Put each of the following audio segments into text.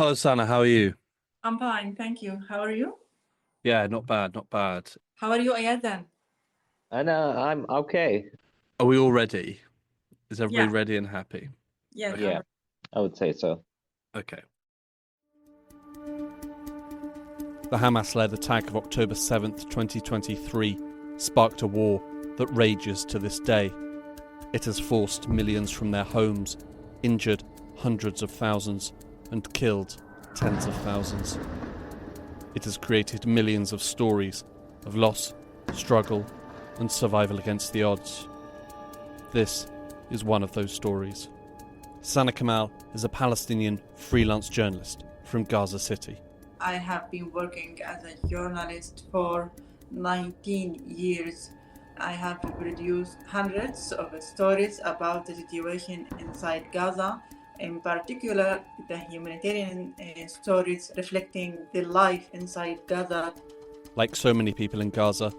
Hello, Sanaa. How are you? I'm fine, thank you. How are you? Yeah, not bad, not bad. How are you, Ayadan? And I'm okay. Are we all ready? Is everybody Yeah, ready and happy? yes, Okay. Yeah, I would say so. Okay. The Hamas-led attack of October 7th, 2023 sparked a war that rages to this day. It has forced millions from their homes, injured hundreds of thousands, and killed tens of thousands. It has created millions of stories of loss, struggle, and survival against the odds. This is one of those stories. Sanaa Kamal is a Palestinian freelance journalist from Gaza City. I have been working as a journalist for 19 years. I have produced hundreds of stories about the situation inside Gaza, in particular the humanitarian stories reflecting the life inside Gaza. Like so many people in Gaza,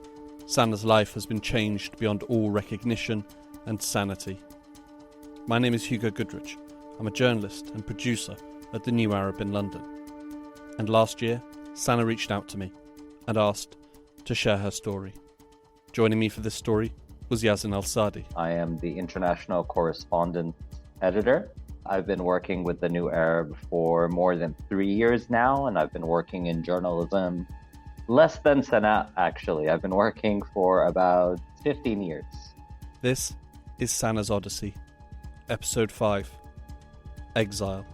Sanaa's life has been changed beyond all recognition and sanity. My name is Hugo Goodridge. I'm a journalist and producer at The New Arab in London. And last year, Sanaa reached out to me and asked to share her story. Joining me for this story was Yazin Al-Sadi. I am the international correspondent editor. I've been working with The New Arab for more than 3 years now, and I've been working in journalism less than Sanaa, actually. I've been working for about 15 years. This is Sanaa's Odyssey, Episode 5, Exile.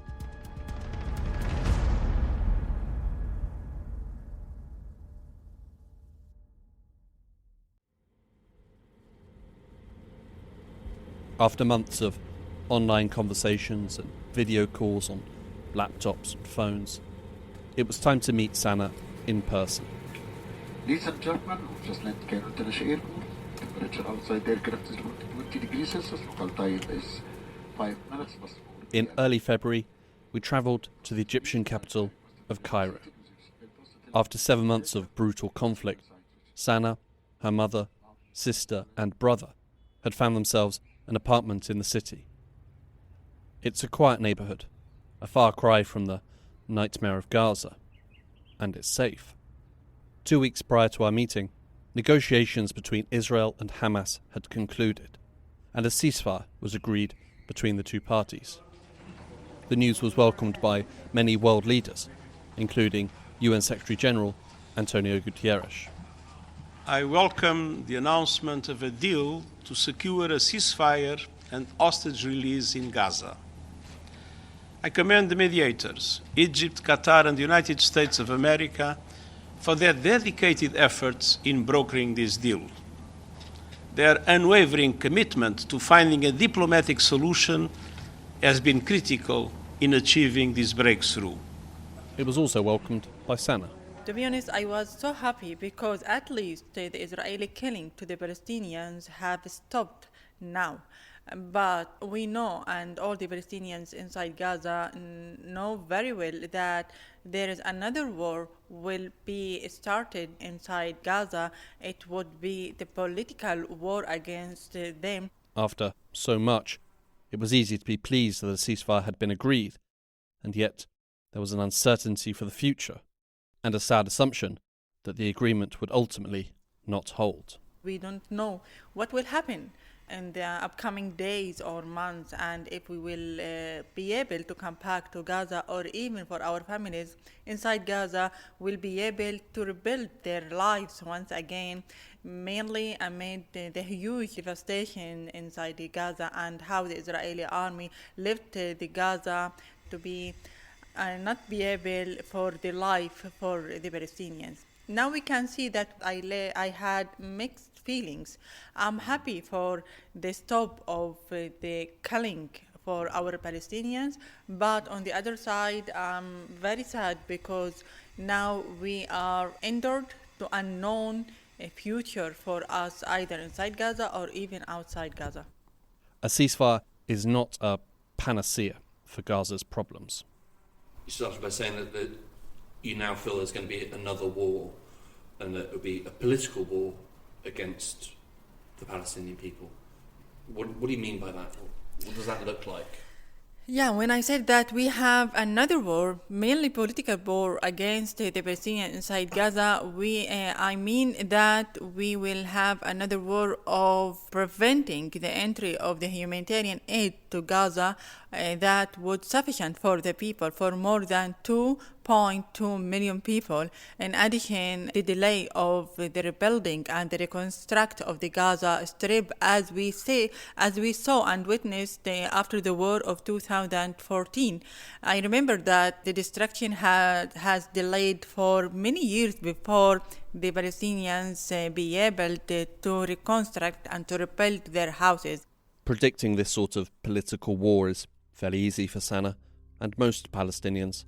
After months of online conversations and video calls on laptops and phones, it was time to meet Sanaa in person. Ladies and gentlemen, just let Cairo international temperature outside the aircraft is 20 degrees Celsius. Local time is 5 minutes. In early February, we travelled to the Egyptian capital of Cairo. After 7 months of brutal conflict, Sanaa, her mother, sister and brother had found themselves an apartment in the city. It's a quiet neighbourhood, a far cry from the nightmare of Gaza, and it's safe. 2 weeks prior to our meeting, negotiations between Israel and Hamas had concluded, and a ceasefire was agreed between the two parties. The news was welcomed by many world leaders, including UN Secretary General Antonio Guterres. I welcome the announcement of a deal to secure a ceasefire and hostage release in Gaza. I commend the mediators, Egypt, Qatar, and the United States of America, for their dedicated efforts in brokering this deal. Their unwavering commitment to finding a diplomatic solution has been critical in achieving this breakthrough. It was also welcomed by Sanaa. To be honest, I was so happy because at least the Israeli killing to the Palestinians have stopped now. But we know, and all the Palestinians inside Gaza know very well, that there is another war will be started inside Gaza. It would be the political war against them. After so much, it was easy to be pleased that a ceasefire had been agreed, and yet there was an uncertainty for the future, and a sad assumption that the agreement would ultimately not hold. We don't know what will happen in the upcoming days or months, and if we will be able to come back to Gaza, or even for our families inside Gaza will be able to rebuild their lives once again, mainly amid the huge devastation inside the Gaza and how the Israeli army left the Gaza to be not be able for the life for the Palestinians. Now we can see that I had mixed feelings. I'm happy for the stop of the killing for our Palestinians, but on the other side, I'm very sad because now we are entered to unknown future for us, either inside Gaza or even outside Gaza. A ceasefire is not a panacea for Gaza's problems. You started by saying that you now feel there's going to be another war, and that it would be a political war against the Palestinian people. What do you mean by that? What does that look like? Yeah, when I said that we have another war, mainly political war against the Palestinians inside Gaza, I mean that we will have another war of preventing the entry of the humanitarian aid to Gaza that would sufficient for the people, for more than 2.2 million people. In addition, the delay of the rebuilding and the reconstruct of the Gaza Strip, as we saw and witnessed after the war of 2014. I remember that the destruction has delayed for many years before the Palestinians be able to reconstruct and to rebuild their houses. Predicting this sort of political war is fairly easy for Sanaa and most Palestinians.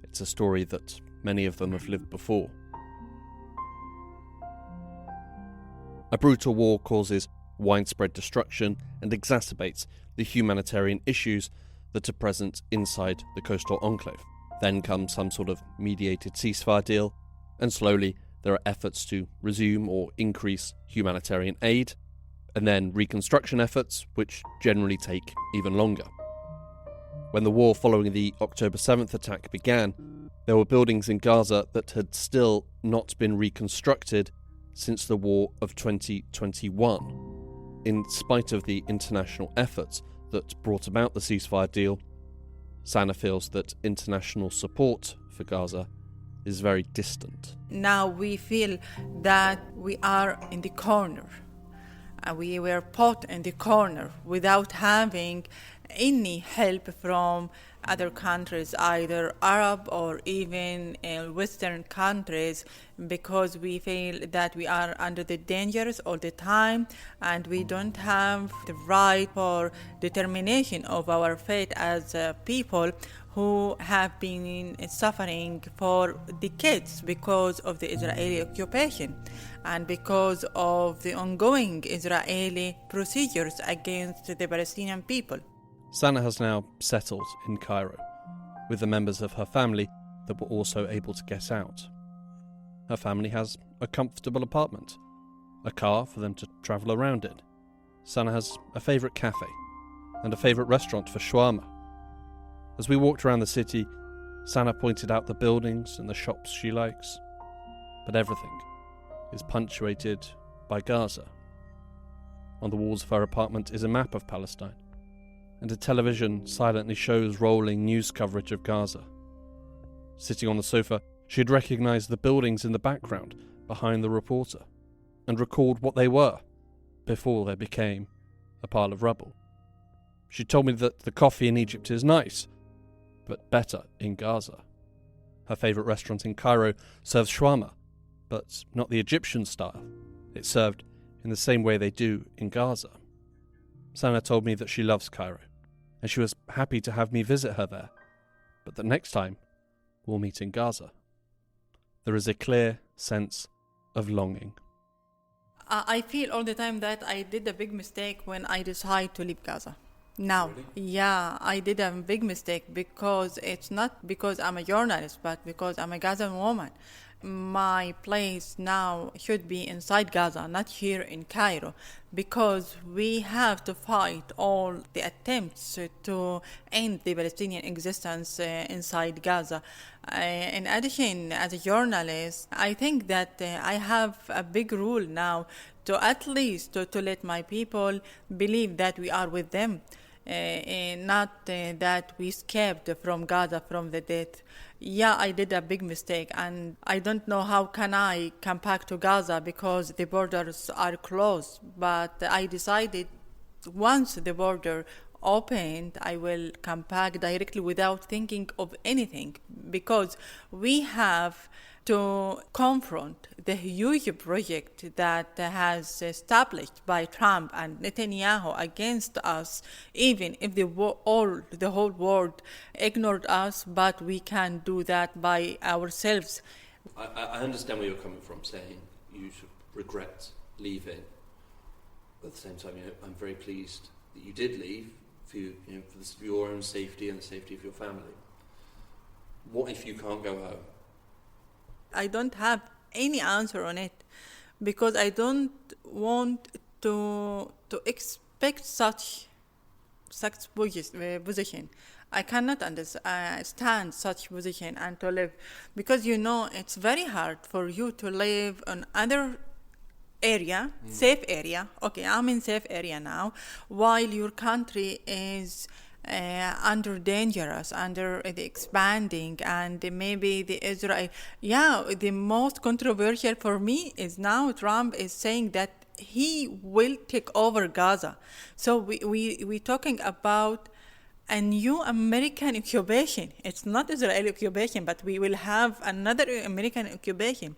It's a story that many of them have lived before. A brutal war causes widespread destruction and exacerbates the humanitarian issues that are present inside the coastal enclave. Then comes some sort of mediated ceasefire deal, and slowly there are efforts to resume or increase humanitarian aid, and then reconstruction efforts, which generally take even longer. When the war following the October 7th attack began, there were buildings in Gaza that had still not been reconstructed since the war of 2021. In spite of the international efforts that brought about the ceasefire deal, Sanaa feels that international support for Gaza is very distant. Now we feel that we are in the corner. We were put in the corner without having any help from other countries, either Arab or even Western countries, because we feel that we are under the dangers all the time and we don't have the right for determination of our fate as people who have been suffering for decades because of the Israeli occupation and because of the ongoing Israeli procedures against the Palestinian people. Sanaa has now settled in Cairo with the members of her family that were also able to get out. Her family has a comfortable apartment, a car for them to travel around in. Sanaa has a favourite cafe and a favourite restaurant for shawarma. As we walked around the city, Sanaa pointed out the buildings and the shops she likes, but everything is punctuated by Gaza. On the walls of her apartment is a map of Palestine, and a television silently shows rolling news coverage of Gaza. Sitting on the sofa, she had recognised the buildings in the background behind the reporter, and recalled what they were before they became a pile of rubble. She told me that the coffee in Egypt is nice, but better in Gaza. Her favourite restaurant in Cairo serves shawarma, but not the Egyptian style. It's served in the same way they do in Gaza. Sanaa told me that she loves Cairo, and she was happy to have me visit her there, but that next time we'll meet in Gaza. There is a clear sense of longing. I feel all the time that I did a big mistake when I decided to leave Gaza. Now, Really? yeah, I did a big mistake because it's not because I'm a journalist, but because I'm a Gazan woman. My place now should be inside Gaza, not here in Cairo, because we have to fight all the attempts to end the Palestinian existence inside Gaza. In addition, as a journalist, I think that I have a big rule now to at least to let my people believe that we are with them. Not that we escaped from Gaza from the death. Yeah, I did a big mistake, and I don't know how can I come back to Gaza because the borders are closed. But I decided once the border opened, I will come back directly without thinking of anything, because we have to confront the huge project that has established by Trump and Netanyahu against us, even if the whole world ignored us, but we can do that by ourselves. I understand where you're coming from, saying you should regret leaving. But at the same time, I'm very pleased that you did leave for your own safety and the safety of your family. What if you can't go home? I don't have any answer on it because I don't want to expect such such position. I cannot stand such position and to live, because it's very hard for you to live on other area, safe area. Okay, I'm in safe area now, while your country is under dangerous, under the expanding, and maybe the Israel. Yeah, the most controversial for me is now Trump is saying that he will take over Gaza. So we talking about a new American occupation. It's not Israeli occupation, but we will have another American occupation.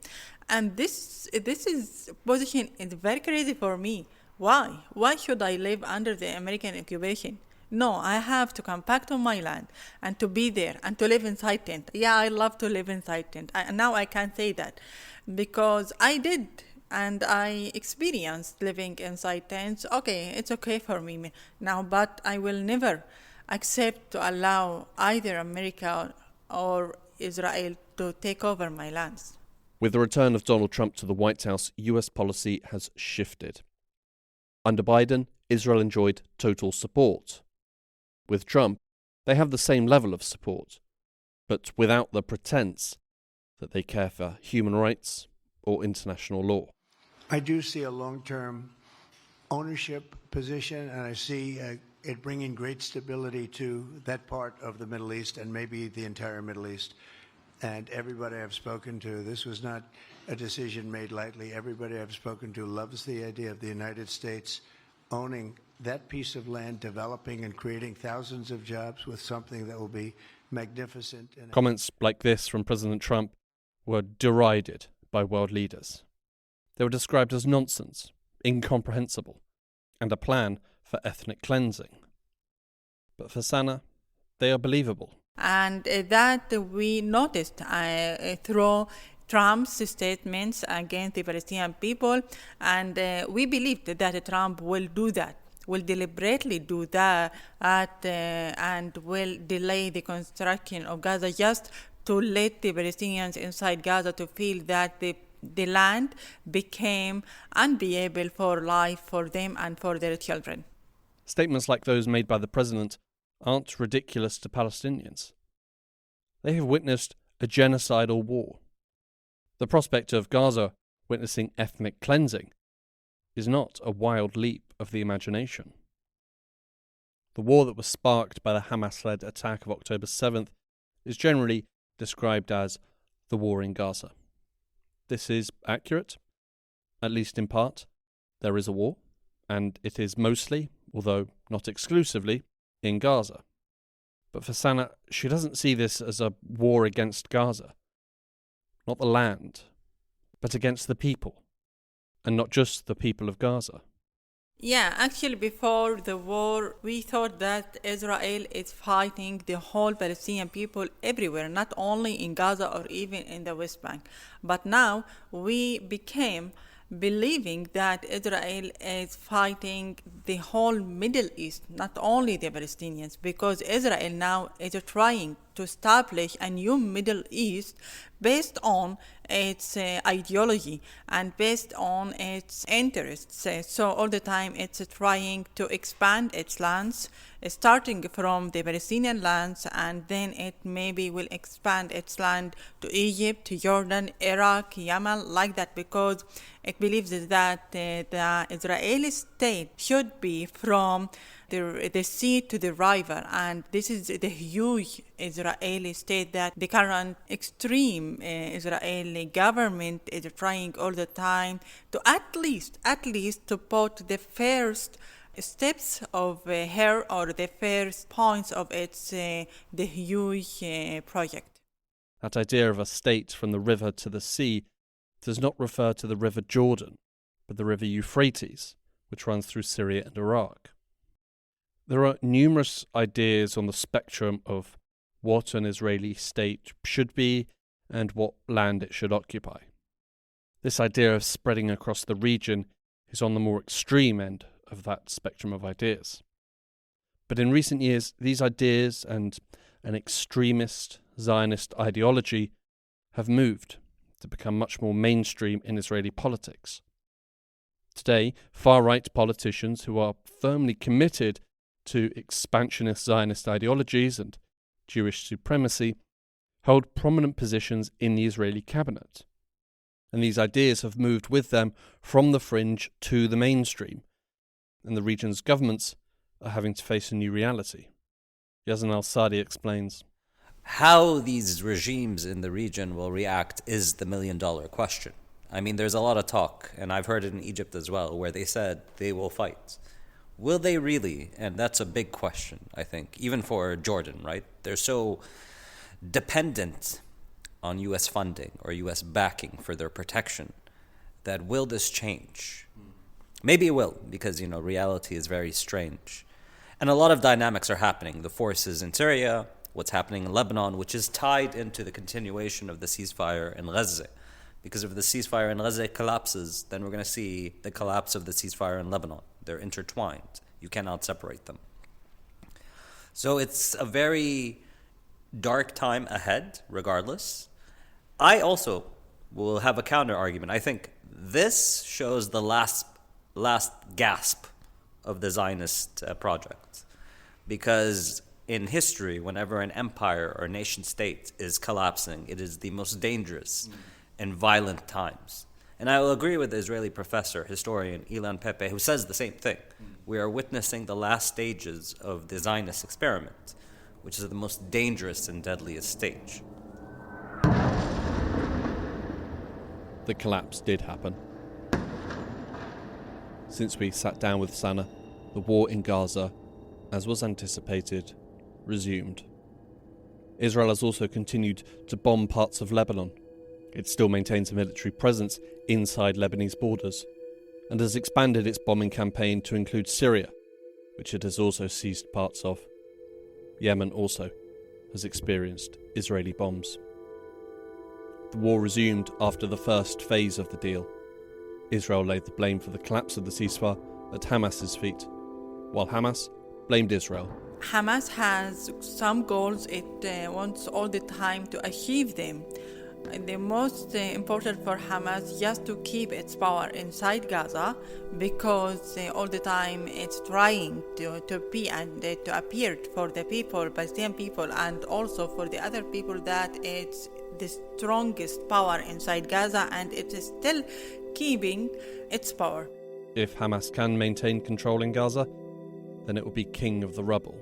And this is position is very crazy for me. Why? Why should I live under the American occupation? No, I have to come back to my land and to be there and to live inside tent. Yeah, I love to live inside tent. Now I can say that because I did and I experienced living inside tents. Okay, it's okay for me now, but I will never accept to allow either America or Israel to take over my lands. With the return of Donald Trump to the White House, US policy has shifted. Under Biden, Israel enjoyed total support. With Trump, they have the same level of support, but without the pretense that they care for human rights or international law. I do see a long-term ownership position, and I see it bringing great stability to that part of the Middle East and maybe the entire Middle East. And everybody I've spoken to, this was not a decision made lightly. Everybody I've spoken to loves the idea of the United States owning that piece of land, developing and creating thousands of jobs with something that will be magnificent. Comments like this from President Trump were derided by world leaders. They were described as nonsense, incomprehensible, and a plan for ethnic cleansing. But for Sanaa, they are believable. And that we noticed through Trump's statements against the Palestinian people, and we believed that Trump will do that, will deliberately do that, and will delay the construction of Gaza just to let the Palestinians inside Gaza to feel that the land became unbearable for life for them and for their children. Statements like those made by the president aren't ridiculous to Palestinians. They have witnessed a genocidal war. The prospect of Gaza witnessing ethnic cleansing is not a wild leap of the imagination. The war that was sparked by the Hamas-led attack of October 7th is generally described as the war in Gaza. This is accurate, at least in part. There is a war, and it is mostly, although not exclusively, in Gaza. But for Sanaa, she doesn't see this as a war against Gaza. Not the land, but against the people, and not just the people of Gaza. Yeah, actually before the war, we thought that Israel is fighting the whole Palestinian people everywhere, not only in Gaza or even in the West Bank. But now we became believing that Israel is fighting the whole Middle East, not only the Palestinians, because Israel now is trying to establish a new Middle East based on its ideology and based on its interests. So all the time it's trying to expand its lands, starting from the Palestinian lands, and then it maybe will expand its land to Egypt, to Jordan, Iraq, Yemen, like that, because it believes that the Israeli state should be from the sea to the river, and this is the huge Israeli state that the current extreme Israeli government is trying all the time to at least to put the first steps of her, or the first points of its the huge project. That idea of a state from the river to the sea does not refer to the river Jordan, but the river Euphrates, which runs through Syria and Iraq. There are numerous ideas on the spectrum of what an Israeli state should be and what land it should occupy. This idea of spreading across the region is on the more extreme end of that spectrum of ideas. But in recent years, these ideas and an extremist Zionist ideology have moved to become much more mainstream in Israeli politics. Today, far-right politicians who are firmly committed to expansionist Zionist ideologies and Jewish supremacy, hold prominent positions in the Israeli cabinet. And these ideas have moved with them from the fringe to the mainstream, and the region's governments are having to face a new reality. Yazan al-Sadi explains. How these regimes in the region will react is the million-dollar question. I mean, there's a lot of talk, and I've heard it in Egypt as well, where they said they will fight. Will they really? And that's a big question, I think, even for Jordan, right? They're so dependent on U.S. funding or U.S. backing for their protection that will this change? Maybe it will, because, reality is very strange. And a lot of dynamics are happening. The forces in Syria, what's happening in Lebanon, which is tied into the continuation of the ceasefire in Gaza. Because if the ceasefire in Gaza collapses, then we're going to see the collapse of the ceasefire in Lebanon. They're intertwined. You cannot separate them. So it's a very dark time ahead, regardless. I also will have a counter argument. I think this shows the last gasp of the Zionist project. Because in history, whenever an empire or nation state is collapsing, it is the most dangerous and violent times. And I will agree with the Israeli professor, historian Ilan Pepe, who says the same thing. We are witnessing the last stages of the Zionist experiment, which is the most dangerous and deadliest stage. The collapse did happen. Since we sat down with Sanaa, the war in Gaza, as was anticipated, resumed. Israel has also continued to bomb parts of Lebanon. It still maintains a military presence inside Lebanese borders, and has expanded its bombing campaign to include Syria, which it has also seized parts of. Yemen also has experienced Israeli bombs. The war resumed after the first phase of the deal. Israel laid the blame for the collapse of the ceasefire at Hamas's feet, while Hamas blamed Israel. Hamas has some goals it wants all the time to achieve them. The most important for Hamas is just to keep its power inside Gaza, because all the time it's trying to be and to appear for the people, Palestinian people, and also for the other people that it's the strongest power inside Gaza, and it is still keeping its power. If Hamas can maintain control in Gaza, then it will be king of the rubble.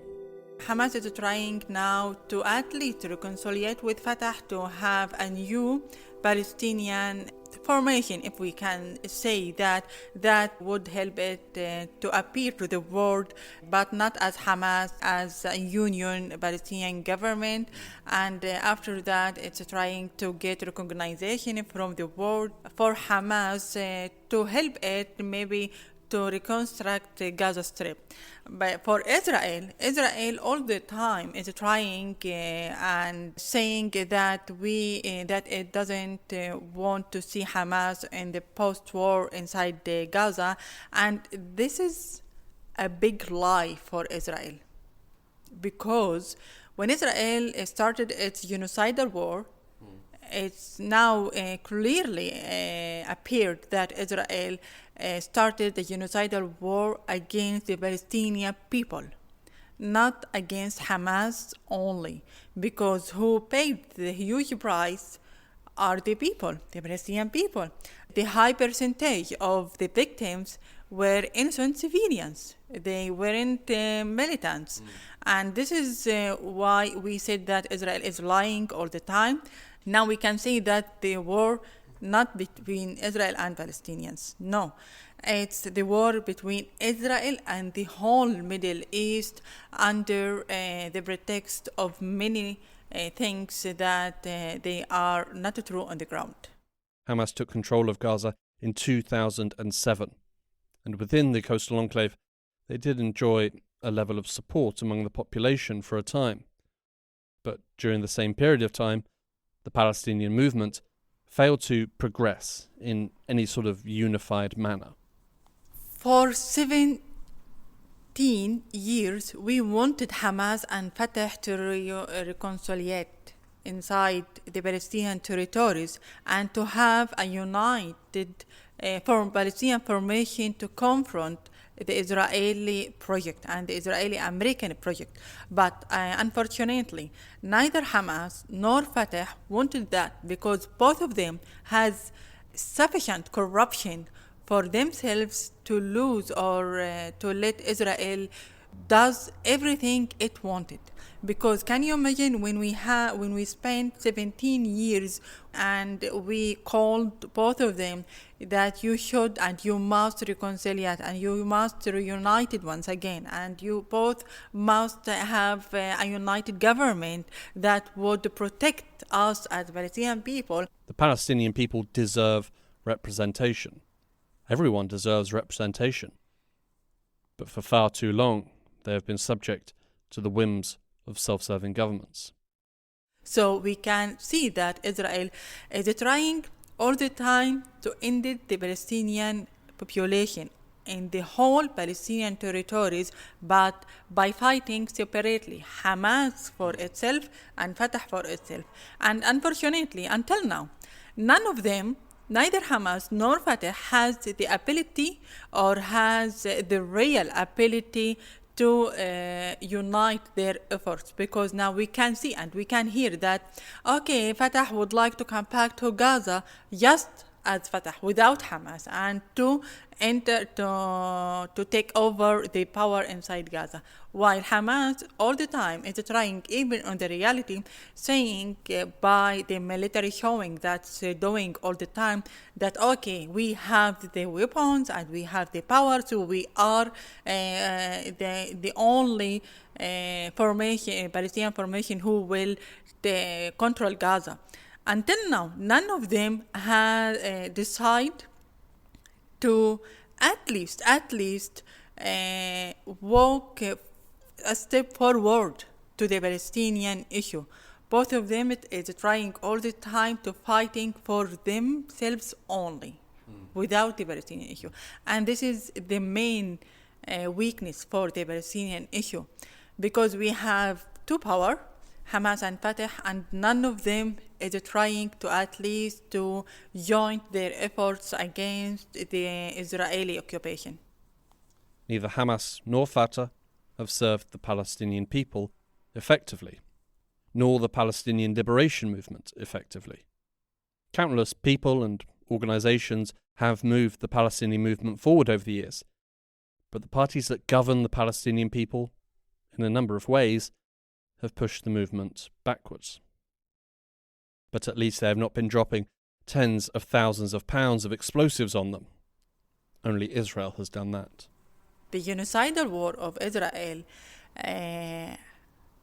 Hamas is trying now to at least reconcile with Fatah to have a new Palestinian formation, if we can say that would help it to appear to the world, but not as Hamas, as a union Palestinian government. And after that, it's trying to get recognition from the world for Hamas to help it maybe to reconstruct the Gaza Strip. But for Israel all the time is trying and saying that that it doesn't want to see Hamas in the post-war inside Gaza, and this is a big lie for Israel, because when Israel started its genocidal war, it's now clearly appeared that Israel started the genocidal war against the Palestinian people, not against Hamas only, because who paid the huge price are the people, the Palestinian people. The high percentage of the victims were innocent civilians. They weren't militants. And this is why we said that Israel is lying all the time. Now we can say that the war not between Israel and Palestinians. No, it's the war between Israel and the whole Middle East under the pretext of many things that they are not true on the ground. Hamas took control of Gaza in 2007, and within the coastal enclave, they did enjoy a level of support among the population for a time. But during the same period of time, the Palestinian movement failed to progress in any sort of unified manner. For 17 years, we wanted Hamas and Fatah to reconcile inside the Palestinian territories and to have a united Palestinian formation to confront the Israeli project and the Israeli-American project. But unfortunately, neither Hamas nor Fatah wanted that, because both of them has sufficient corruption for themselves to lose or to let Israel does everything it wanted. Because can you imagine when we spent 17 years and we called both of them that you should and you must reconcile and you must reunite it once again, and you both must have a united government that would protect us as Palestinian people. The Palestinian people deserve representation. Everyone deserves representation. But for far too long, they have been subject to the whims of self-serving governments. So we can see that Israel is trying all the time to end the Palestinian population in the whole Palestinian territories, but by fighting separately, Hamas for itself and Fatah for itself. And unfortunately, until now, none of them, neither Hamas nor Fatah, has the ability or has the real ability to unite their efforts, because now we can see and we can hear that, okay, Fatah would like to come back to Gaza just as Fatah without Hamas and to enter to take over the power inside Gaza, while Hamas all the time is trying, even on the reality, saying by the military showing that's doing all the time that okay, we have the weapons and we have the power, so we are the only Palestinian formation who will control Gaza. Until now, none of them have decided to at least walk a step forward to the Palestinian issue. Both of them is trying all the time to fighting for themselves only, without the Palestinian issue. And this is the main weakness for the Palestinian issue, because we have two power, Hamas and Fatah, and none of them is trying to at least to join their efforts against the Israeli occupation. Neither Hamas nor Fatah have served the Palestinian people effectively, nor the Palestinian liberation movement effectively. Countless people and organizations have moved the Palestinian movement forward over the years, but the parties that govern the Palestinian people, in a number of ways, have pushed the movement backwards. But at least they have not been dropping tens of thousands of pounds of explosives on them. Only Israel has done that. The genocidal war of Israel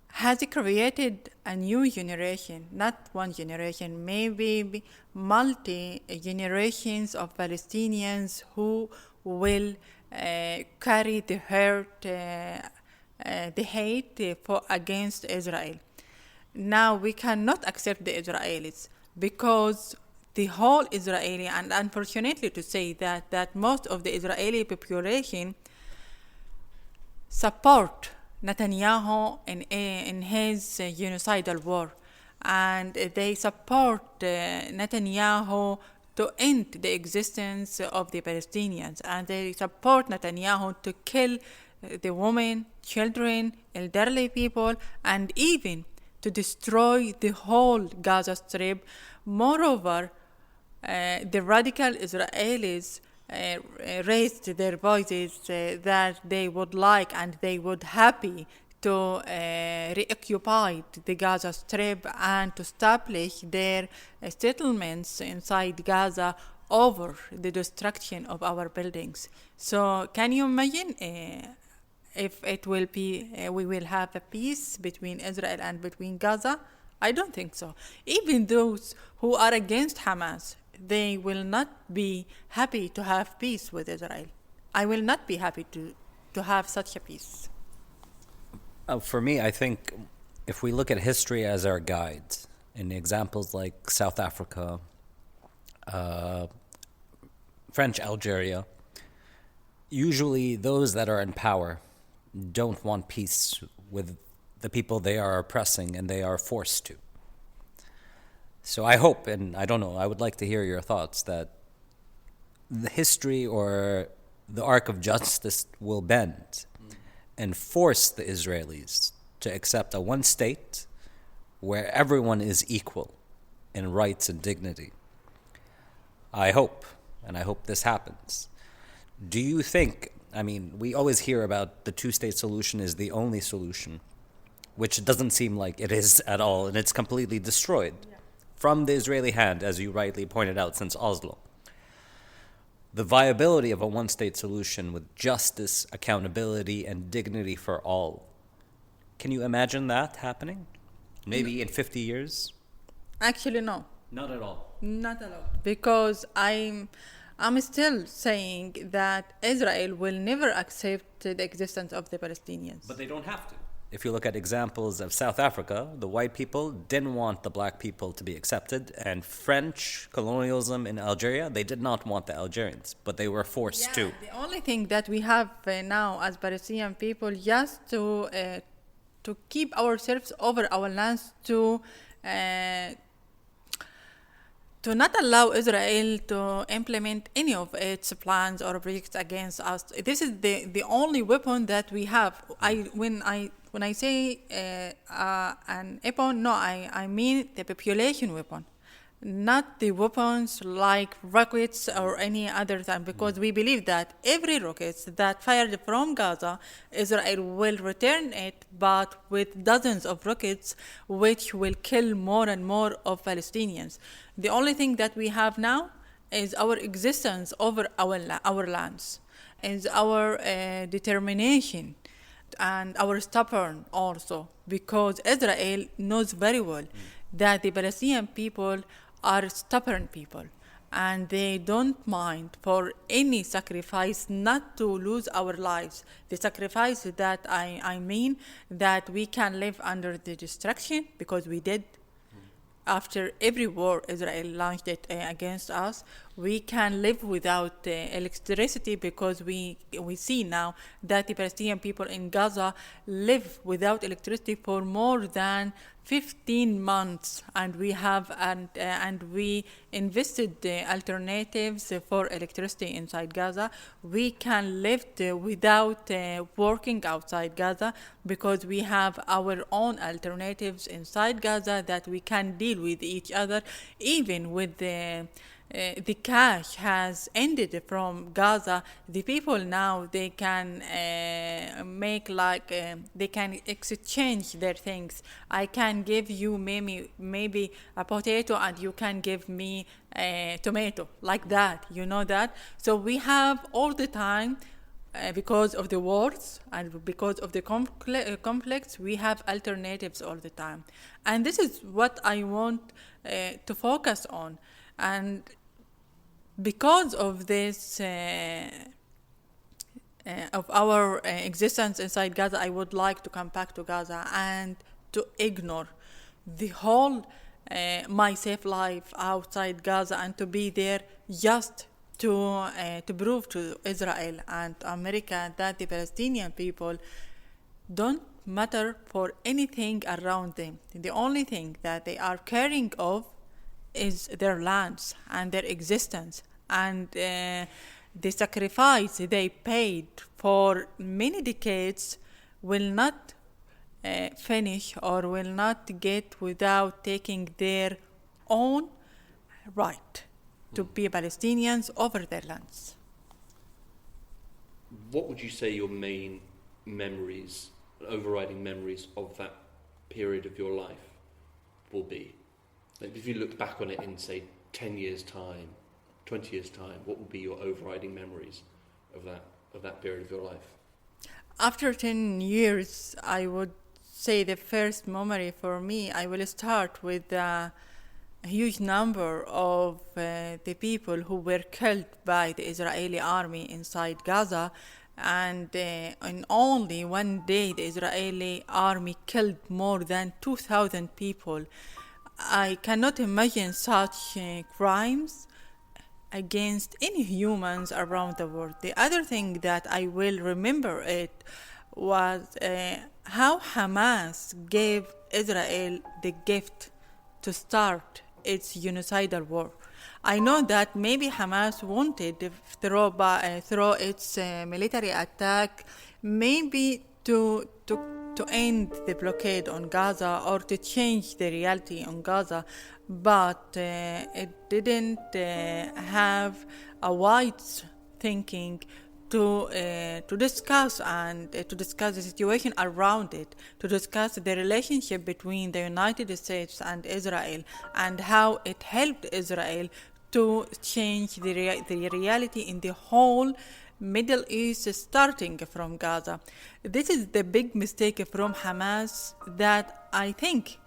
has created a new generation, not one generation, maybe multi-generations of Palestinians who will carry the hurt, the hate against Israel. Now we cannot accept the Israelis, because the whole Israeli, and unfortunately to say that most of the Israeli population support Netanyahu in his genocidal war, and they support Netanyahu to end the existence of the Palestinians, and they support Netanyahu to kill the women, children, elderly people, and even to destroy the whole Gaza Strip. Moreover, the radical Israelis raised their voices that they would like and they would happy to reoccupy the Gaza Strip and to establish their settlements inside Gaza over the destruction of our buildings. So can you imagine if it will be, we will have a peace between Israel and between Gaza? I don't think so. Even those who are against Hamas, they will not be happy to have peace with Israel. I will not be happy to have such a peace. For me, I think if we look at history as our guide, in examples like South Africa, French Algeria, usually those that are in power don't want peace with the people they are oppressing, and they are forced to. So I hope, and I don't know, I would like to hear your thoughts, that the history or the arc of justice will bend and force the Israelis to accept a one state where everyone is equal in rights and dignity. I hope this happens. Do you think, we always hear about the two-state solution is the only solution, which doesn't seem like it is at all, and it's completely destroyed from the Israeli hand, as you rightly pointed out, since Oslo. The viability of a one-state solution with justice, accountability, and dignity for all. Can you imagine that happening? Maybe in 50 years? Actually, no. Not at all. Not at all. Because I'm still saying that Israel will never accept the existence of the Palestinians. But they don't have to. If you look at examples of South Africa, the white people didn't want the black people to be accepted, and French colonialism in Algeria, they did not want the Algerians, but they were forced to. The only thing that we have now as Palestinian people, just to keep ourselves over our lands, to not allow Israel to implement any of its plans or projects against us. This is the only weapon that we have. When I say an weapon, no, I mean the population weapon, not the weapons like rockets or any other time, because we believe that every rocket that fired from Gaza, Israel will return it, but with dozens of rockets, which will kill more and more of Palestinians. The only thing that we have now is our existence over our lands, is our determination, and our stubborn also, because Israel knows very well that the Palestinian people are stubborn people, and they don't mind for any sacrifice not to lose our lives. The sacrifice that I mean that we can live under the destruction, because we did. After every war Israel launched it against us, we can live without electricity, because we see now that the Palestinian people in Gaza live without electricity for more than 15 months, and we invested alternatives for electricity inside Gaza. We can live without working outside Gaza, because we have our own alternatives inside Gaza that we can deal with each other, even with the cash has ended from Gaza. The people now, they can they can exchange their things. I can give you maybe a potato, and you can give me a tomato, like that, you know that. So we have all the time, because of the wars and because of the conflicts, we have alternatives all the time. And this is what I want to focus on. And because of this, of our existence inside Gaza, I would like to come back to Gaza and to ignore the whole my safe life outside Gaza, and to be there just to prove to Israel and America that the Palestinian people don't matter for anything around them. The only thing that they are caring of is their lands and their existence, and the sacrifice they paid for many decades will not finish or will not get without taking their own right to be Palestinians over their lands. What would you say your main memories, overriding memories of that period of your life will be? Like, if you look back on it in, say, 10 years' time, 20 years' time, what would be your overriding memories of that period of your life? After 10 years, I would say the first memory for me, I will start with a huge number of the people who were killed by the Israeli army inside Gaza. And in only one day, the Israeli army killed more than 2,000 people. I cannot imagine such crimes against any humans around the world. The other thing that I will remember it was how Hamas gave Israel the gift to start its genocidal war. I know that maybe Hamas wanted to throw its military attack, maybe to end the blockade on Gaza or to change the reality on Gaza, but it didn't have a wide thinking to discuss the situation around it, to discuss the relationship between the United States and Israel and how it helped Israel to change the reality in the whole Middle East, starting from Gaza. This is the big mistake from Hamas that I think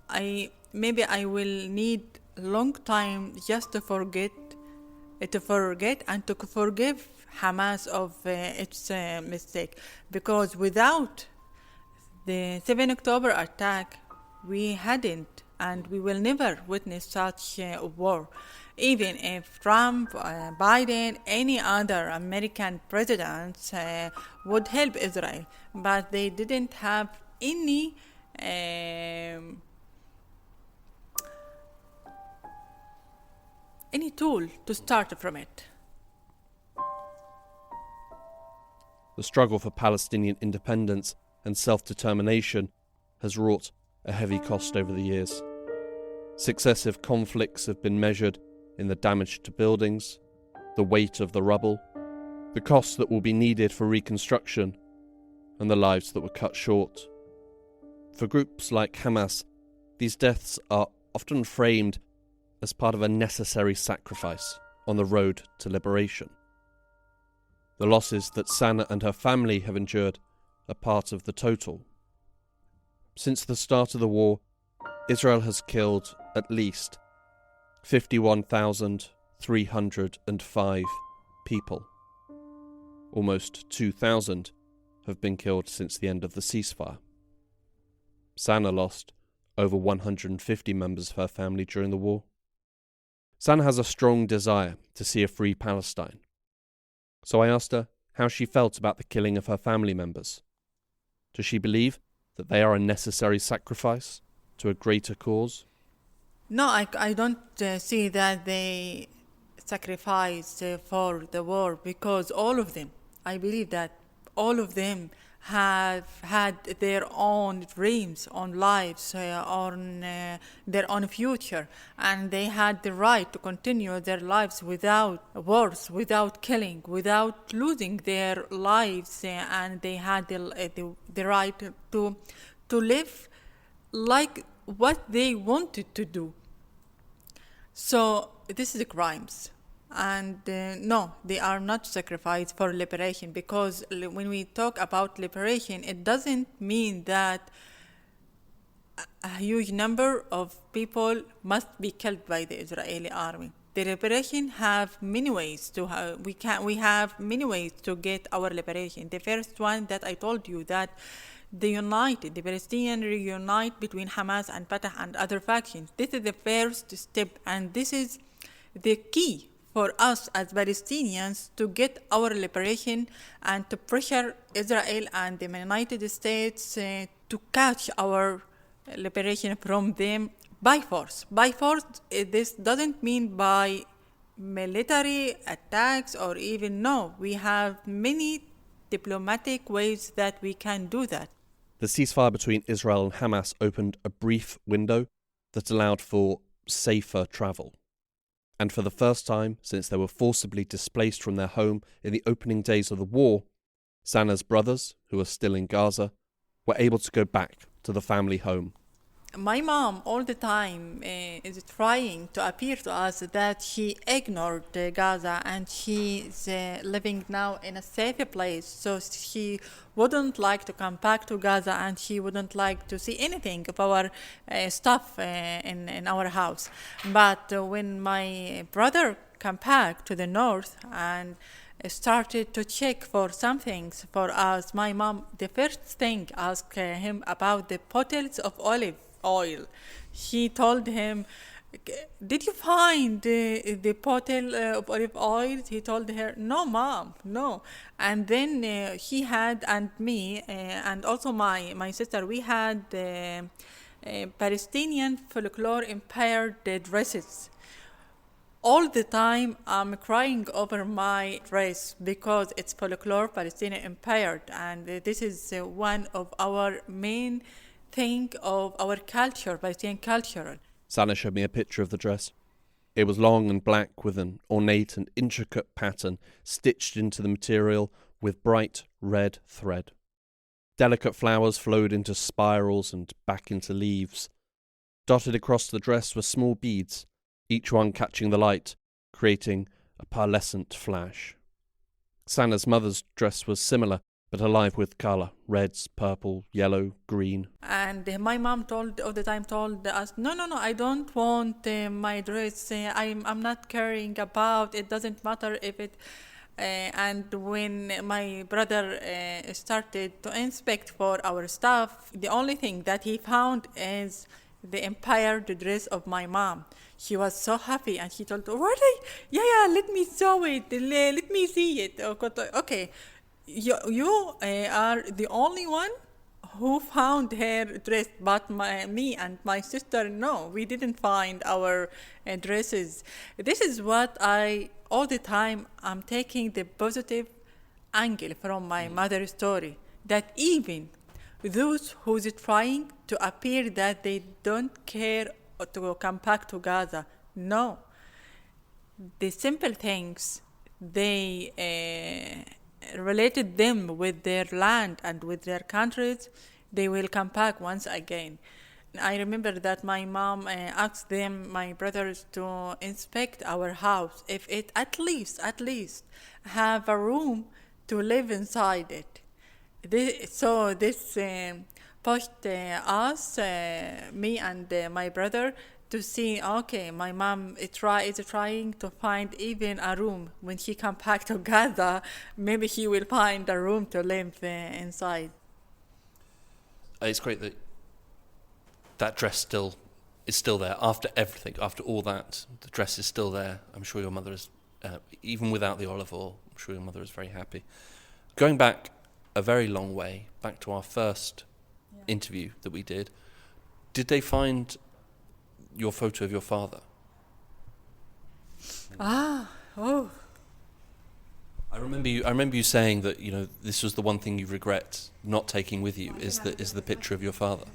I will need a long time just to forget and to forgive Hamas of its mistake, because without the 7 October attack, we hadn't and we will never witness such a war. Even if Trump, Biden, any other American presidents would help Israel, but they didn't have any tool to start from it. The struggle for Palestinian independence and self-determination has wrought a heavy cost over the years. Successive conflicts have been measured in the damage to buildings, the weight of the rubble, the costs that will be needed for reconstruction, and the lives that were cut short. For groups like Hamas, these deaths are often framed as part of a necessary sacrifice on the road to liberation. The losses that Sanaa and her family have endured are part of the total. Since the start of the war, Israel has killed at least 51,305 people. Almost 2,000 have been killed since the end of the ceasefire. Sanaa lost over 150 members of her family during the war. Sanaa has a strong desire to see a free Palestine. So I asked her how she felt about the killing of her family members. Does she believe that they are a necessary sacrifice to a greater cause? No, I don't see that they sacrificed for the war, because all of them, I believe that all of them have had their own dreams, on lives, on their own future, and they had the right to continue their lives without wars, without killing, without losing their lives, and they had the right to live like what they wanted to do. So this is the crimes. And no, they are not sacrificed for liberation, because when we talk about liberation, it doesn't mean that a huge number of people must be killed by the Israeli army. The liberation have many ways to we have many ways to get our liberation. The first one that I told you, that the Palestinians reunite between Hamas and Fatah and other factions. This is the first step, and this is the key for us as Palestinians to get our liberation and to pressure Israel and the United States to catch our liberation from them by force. By force, this doesn't mean by military attacks or even, no. We have many diplomatic ways that we can do that. The ceasefire between Israel and Hamas opened a brief window that allowed for safer travel. And for the first time since they were forcibly displaced from their home in the opening days of the war, Sanaa's brothers, who are still in Gaza, were able to go back to the family home. My mom all the time is trying to appear to us that she ignored Gaza and she's living now in a safer place. So she wouldn't like to come back to Gaza, and she wouldn't like to see anything of our stuff in our house. But when my brother came back to the north and started to check for some things for us, my mom, the first thing, asked him about the bottles of olive oil. She told him, "Did you find the bottle of olive oil?" He told her, "No, Mom, no." And then he had, and me, and also my sister, we had Palestinian folklore impaired dresses. all the time I'm crying over my dress because it's folklore Palestinian Empire, and this is one of our main thing of our culture, Palestinian culture. Sanaa showed me a picture of the dress. It was long and black with an ornate and intricate pattern stitched into the material with bright red thread. Delicate flowers flowed into spirals and back into leaves. Dotted across the dress were small beads, each one catching the light, creating a pearlescent flash. Sanaa's mother's dress was similar, but alive with colour, reds, purple, yellow, green. And my mom all the time told us, no, I don't want my dress. I'm not caring about. It doesn't matter if it. And when my brother started to inspect for our stuff, the only thing that he found is the embroidered dress of my mom. He was so happy, and he told, "Really? Yeah, let me show it. Let me see it." Okay. You are the only one who found her dress, but me and my sister, no, we didn't find our dresses. This is what all the time, I'm taking the positive angle from my mother's story, that even those who's trying to appear that they don't care to come back to Gaza, no. The simple things, they related them with their land and with their countries, they will come back once again. I remember that my mom asked my brothers to inspect our house, if it at least have a room to live inside it. This pushed us, me and my brother, to see, okay, my mom is trying to find even a room. When he comes back to Gaza, maybe he will find a room to live inside. It's great that that dress is still there after everything, after all that. The dress is still there. I'm sure your mother is, even without the olive oil, I'm sure your mother is very happy. Going back a very long way, back to our first interview that we did they find your photo of your father? Oh. I remember you saying that, this was the one thing you regret not taking with you is the picture of your father.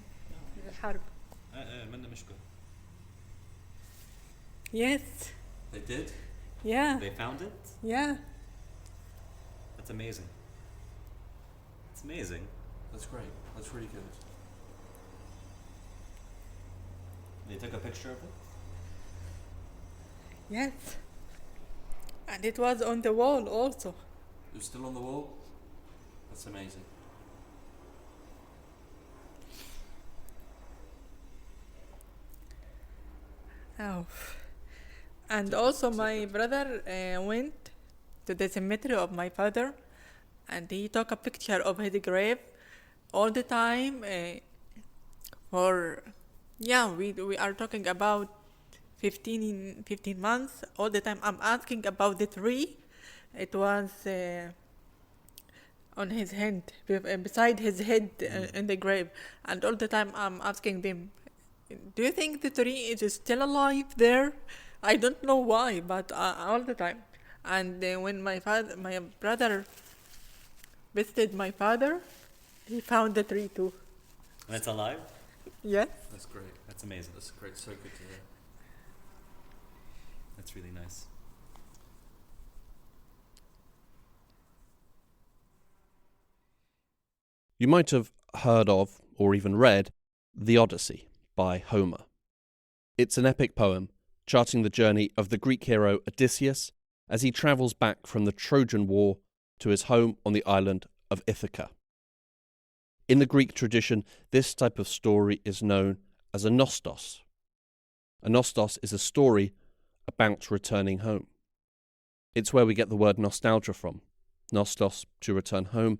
Yes. They did? Yeah. They found it? Yeah. That's amazing. It's amazing. That's great. That's really good. They took a picture of it? Yes. And it was on the wall also. It was still on the wall? That's amazing. Oh. And also my brother went to the cemetery of my father, and he took a picture of his grave all the time. We are talking about 15 months. All the time I'm asking about the tree. It was on his head, beside his head in the grave. And all the time I'm asking them, do you think the tree is still alive there? I don't know why, but all the time. And when my brother visited my father, he found the tree too. And it's alive? Yes. That's great. That's amazing. That's great. So good to hear. That's really nice. You might have heard of, or even read, the Odyssey by Homer. It's an epic poem charting the journey of the Greek hero Odysseus as he travels back from the Trojan War to his home on the island of Ithaca. In the Greek tradition, this type of story is known as a nostos. A nostos is a story about returning home. It's where we get the word nostalgia from. Nostos, to return home,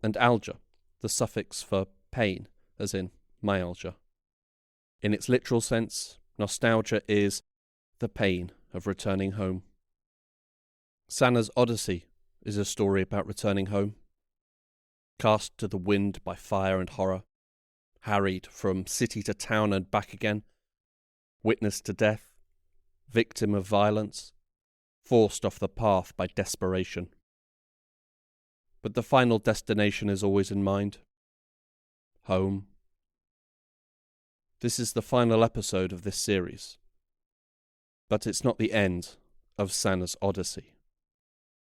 and algia, the suffix for pain, as in myalgia. In its literal sense, nostalgia is the pain of returning home. Sanaa's Odyssey is a story about returning home. Cast to the wind by fire and horror, harried from city to town and back again, witness to death, victim of violence, forced off the path by desperation. But the final destination is always in mind. Home. This is the final episode of this series. But it's not the end of Sanaa's Odyssey.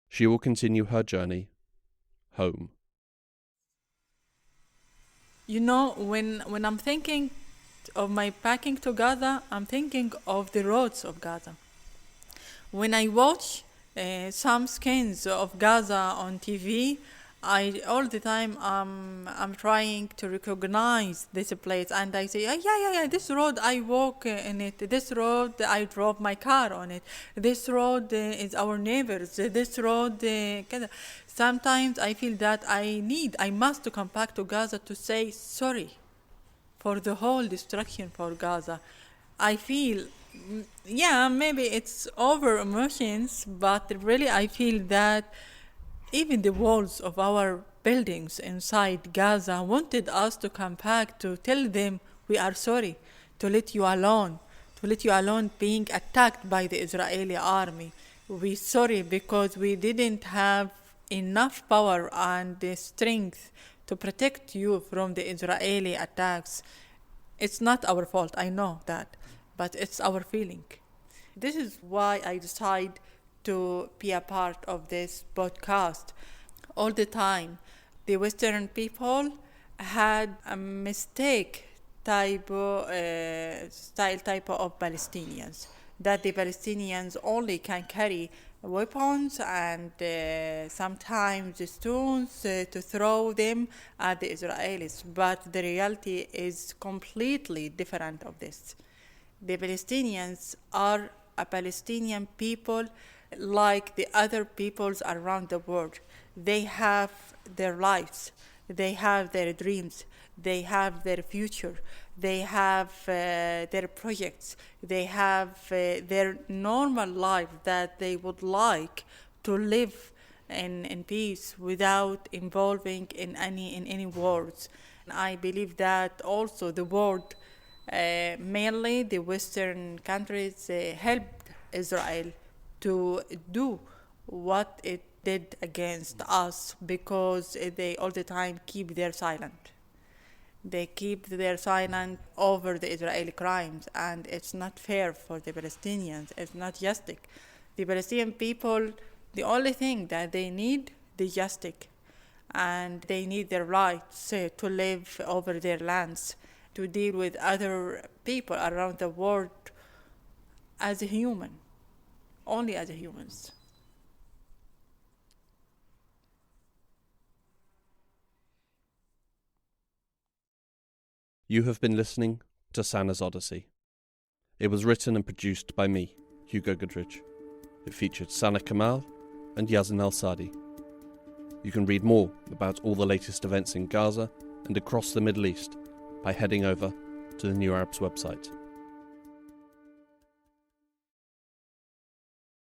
She will continue her journey home. You know, when I'm thinking of my packing to Gaza, I'm thinking of the roads of Gaza. When I watch some skins of Gaza on TV, all the time I'm trying to recognize this place, and I say, yeah, this road I walk in it. This road I drove my car on it. This road is our neighbors. This road. Sometimes I feel that I must to come back to Gaza to say sorry for the whole destruction for Gaza. I feel, maybe it's over emotions, but really I feel that even the walls of our buildings inside Gaza wanted us to come back to tell them we are sorry, to let you alone being attacked by the Israeli army. We're sorry because we didn't have enough power and the strength to protect you from the Israeli attacks. It's not our fault, I know that, but it's our feeling. This is why I decide to be a part of this podcast. All the time, the Western people had a mistake type of Palestinians, that the Palestinians only can carry weapons and sometimes stones to throw them at the Israelis. But the reality is completely different of this. The Palestinians are a Palestinian people like the other peoples around the world. They have their lives, they have their dreams, they have their future, they have their projects, they have their normal life that they would like to live in peace without involving in any wars. I believe that also the world, mainly the Western countries, helped Israel to do what it did against us because they all the time keep their silent. They keep their silent over the Israeli crimes, and it's not fair for the Palestinians. It's not justice. The Palestinian people, the only thing that they need, the justice, and they need their rights to live over their lands, to deal with other people around the world as a human. Only as humans. You have been listening to Sanaa's Odyssey. It was written and produced by me, Hugo Goodridge. It featured Sanaa Kamal and Yazan Al-Sadi. You can read more about all the latest events in Gaza and across the Middle East by heading over to the New Arabs website.